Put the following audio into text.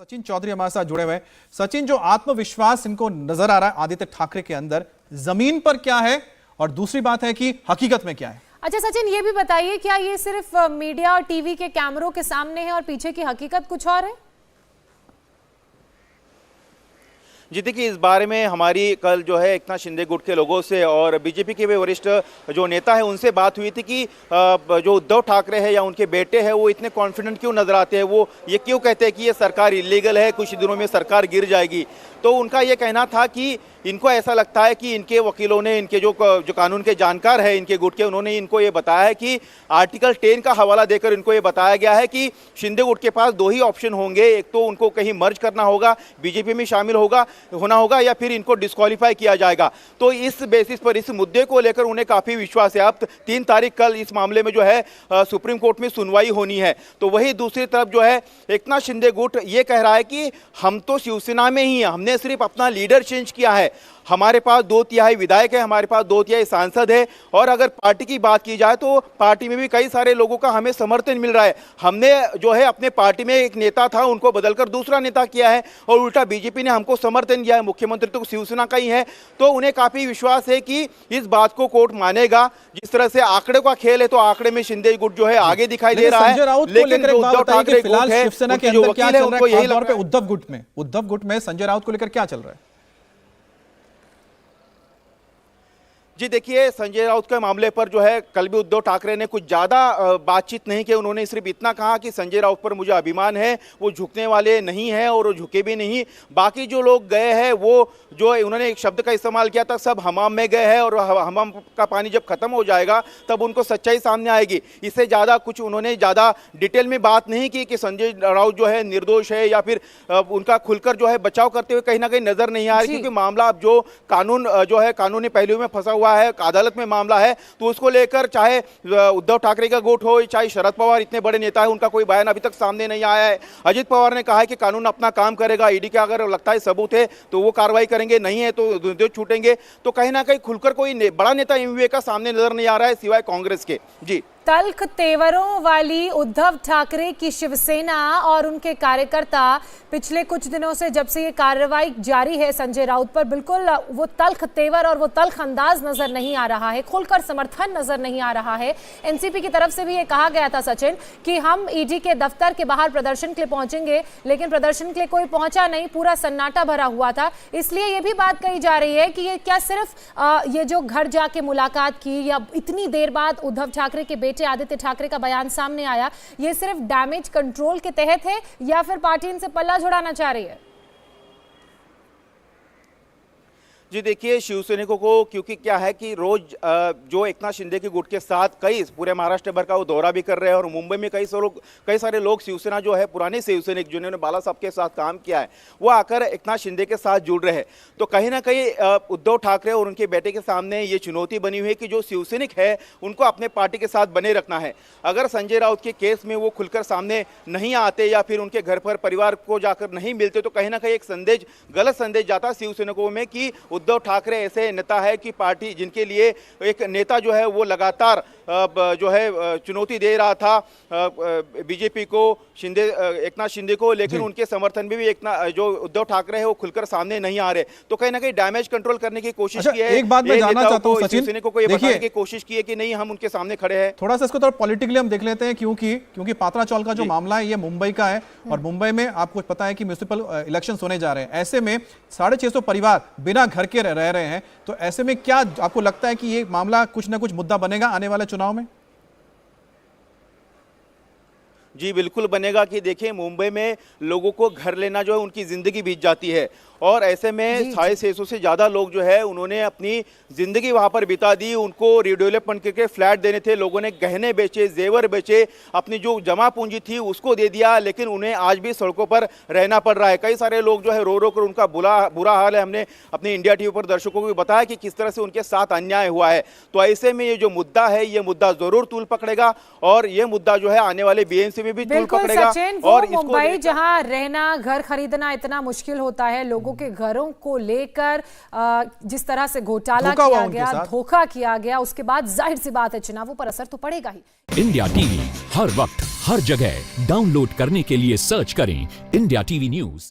सचिन चौधरी हमारे साथ जुड़े हुए हैं। सचिन, जो आत्मविश्वास इनको नजर आ रहा है आदित्य ठाकरे के अंदर, जमीन पर क्या है और दूसरी बात है कि हकीकत में क्या है? अच्छा सचिन, ये भी बताइए, क्या ये सिर्फ मीडिया और टीवी के कैमरों के सामने है और पीछे की हकीकत कुछ और है? जी देखिए, इस बारे में हमारी कल जो है एकनाथ शिंदे गुट के लोगों से और बीजेपी के भी वरिष्ठ जो नेता है उनसे बात हुई थी कि जो उद्धव ठाकरे है या उनके बेटे हैं वो इतने कॉन्फिडेंट क्यों नजर आते हैं, वो ये क्यों कहते हैं कि ये सरकार इलीगल है, कुछ दिनों में सरकार गिर जाएगी। तो उनका ये कहना था कि इनको ऐसा लगता है कि इनके वकीलों ने, इनके जो कानून के जानकार है इनके गुट के, उन्होंने इनको ये बताया है कि आर्टिकल 10 का हवाला देकर इनको ये बताया गया है कि शिंदे गुट के पास दो ही ऑप्शन होंगे, एक तो उनको कहीं मर्ज करना होगा, बीजेपी में शामिल होना होगा या फिर इनको डिस्क्वालीफाई किया जाएगा। तो इस बेसिस पर, इस मुद्दे को लेकर उन्हें काफ़ी विश्वास है। अब 3 तारीख कल इस मामले में जो है सुप्रीम कोर्ट में सुनवाई होनी है। तो वही दूसरी तरफ जो है एकनाथ शिंदे गुट ये कह रहा है कि हम तो शिवसेना में ही हैं, हमने सिर्फ अपना लीडर चेंज किया है, हमारे पास 2/3 विधायक है, हमारे पास 2/3 सांसद है, और अगर पार्टी की बात की जाए तो पार्टी में भी कई सारे लोगों का हमें समर्थन मिल रहा है। हमने जो है अपने पार्टी में एक नेता था उनको बदलकर दूसरा नेता किया है और उल्टा बीजेपी ने हमको समर्थन दिया है, मुख्यमंत्री तो शिवसेना का ही है। तो उन्हें काफी विश्वास है कि इस बात को कोर्ट मानेगा। जिस तरह से आंकड़े का खेल है तो आंकड़े में शिंदे गुट जो है आगे दिखाई दे रहा है, लेकिन जो उद्धव ठाकरे गुट है, उनके जो वकील है उनको यही लग रहा है। उद्धव गुट में संजय राउत को लेकर क्या चल रहा है? जी देखिए, संजय राउत के मामले पर जो है कल भी उद्धव ठाकरे ने कुछ ज़्यादा बातचीत नहीं की। उन्होंने सिर्फ इतना कहा कि संजय राउत पर मुझे अभिमान है, वो झुकने वाले नहीं हैं और वो झुके भी नहीं। बाकी जो लोग गए हैं वो जो उन्होंने एक शब्द का इस्तेमाल किया था, सब हमाम में गए हैं और हमाम का पानी जब खत्म हो जाएगा तब उनको सच्चाई सामने आएगी। इससे ज़्यादा कुछ उन्होंने ज़्यादा डिटेल में बात नहीं की कि संजय राउत जो है निर्दोष है या फिर उनका खुलकर जो है बचाव करते हुए कहीं ना कहीं नजर नहीं आ रही, क्योंकि मामला अब जो कानून जो है कानूनी पहलू में फंसा है, अदालत में मामला है, तो उसको लेकर चाहे उद्धव ठाकरे का गुट हो चाहे शरद पवार, इतने बड़े नेता है, उनका कोई बयान अभी तक सामने नहीं आया है। अजित पवार ने कहा है कि कानून अपना काम करेगा, ईडी के अगर लगता है सबूत है तो वो कार्रवाई करेंगे, नहीं है तो छूटेंगे। तो कहीं ना कहीं खुलकर कोई बड़ा नेता एमवीए का सामने नजर नहीं आ रहा है सिवाय कांग्रेस के। जी, तल्ख तेवरों वाली उद्धव ठाकरे की शिवसेना और उनके कार्यकर्ता पिछले कुछ दिनों से, जब से ये कार्रवाई जारी है संजय राउत पर, बिल्कुल वो तल्ख तेवर और वो तल्ख अंदाज नजर नहीं आ रहा है, खुलकर समर्थन नजर नहीं आ रहा है। एनसीपी की तरफ से भी ये कहा गया था सचिन कि हम ईडी के दफ्तर के बाहर प्रदर्शन के लिए पहुंचेंगे, लेकिन प्रदर्शन के लिए कोई पहुंचा नहीं, पूरा सन्नाटा भरा हुआ था। इसलिए ये भी बात कही जा रही है कि ये क्या सिर्फ ये जो घर जाके मुलाकात की या इतनी देर बाद उद्धव ठाकरे के आदित्य ठाकरे का बयान सामने आया, ये सिर्फ डैमेज कंट्रोल के तहत है या फिर पार्टी इनसे पल्ला झुड़ाना चाह रही है? जी देखिए, शिवसैनिकों को क्योंकि क्या है कि रोज जो एकनाथ शिंदे के गुट के साथ कई पूरे महाराष्ट्र भर का वो दौरा भी कर रहे हैं और मुंबई में कई सारे लोग शिवसेना जो है पुराने शिवसैनिक जिन्होंने बाला साहब के साथ काम किया है वो आकर एकनाथ शिंदे के साथ जुड़ रहे हैं। तो कहीं ना कहीं उद्धव ठाकरे और उनके बेटे के सामने ये चुनौती बनी हुई है कि जो शिवसैनिक है उनको अपने पार्टी के साथ बने रखना है। अगर संजय राउत के केस में वो खुलकर सामने नहीं आते या फिर उनके घर पर परिवार को जाकर नहीं मिलते तो कहीं ना कहीं एक संदेश, गलत संदेश जाता शिवसैनिकों में कि उद्धव ठाकरे ऐसे नेता है कि पार्टी जिनके लिए एक नेता जो है वो लगातार जो है चुनौती दे रहा था बीजेपी को, एकनाथ शिंदे को, लेकिन उनके समर्थन में भी जो उद्धव ठाकरे है वो खुलकर सामने नहीं आ रहे। तो कहीं ना कहीं डैमेज कंट्रोल करने की कोशिश की है। एक बात मैं जानना चाहता हूं सचिन को ये बताने की कोशिश की है कि नहीं, हम उनके सामने खड़े हैं। थोड़ा सा इसको थोड़ा पॉलिटिकली हम देख लेते हैं, क्योंकि पात्रा चौल का जो मामला है ये मुंबई का है और मुंबई में आपको पता है कि म्युनिसिपल इलेक्शन होने जा रहे हैं। ऐसे में 650 परिवार बिना घर के रह रहे हैं, तो ऐसे में क्या आपको लगता है कि ये मामला कुछ ना कुछ मुद्दा बनेगा आने वाले चुनाव में? जी बिल्कुल बनेगा। कि देखिए, मुंबई में लोगों को घर लेना जो है उनकी जिंदगी बीत जाती है और ऐसे में 650 से ज़्यादा लोग जो है उन्होंने अपनी ज़िंदगी वहाँ पर बिता दी। उनको रिडेवलपमेंट करके फ्लैट देने थे, लोगों ने गहने बेचे, जेवर बेचे, अपनी जो जमा पूंजी थी उसको दे दिया, लेकिन उन्हें आज भी सड़कों पर रहना पड़ रहा है। कई सारे लोग जो है रो रो कर उनका बुरा हाल है। हमने अपने इंडिया टीवी पर दर्शकों को भी बताया कि किस तरह से उनके साथ अन्याय हुआ है। तो ऐसे में ये जो मुद्दा है ये मुद्दा ज़रूर तूल पकड़ेगा और ये मुद्दा जो है आने वाले बीएमसी में भी तूल बिल्कुल पकड़ेगा। सचिन, वो और इसको मुंबई जहां रहना, घर खरीदना इतना मुश्किल होता है, लोगों के घरों को लेकर जिस तरह से घोटाला धोखा हुआ किया उनके गया, साथ। धोखा किया गया, उसके बाद जाहिर सी बात है चुनावों पर असर तो पड़ेगा ही। इंडिया टीवी हर वक्त हर जगह डाउनलोड करने के लिए सर्च करें इंडिया टीवी न्यूज।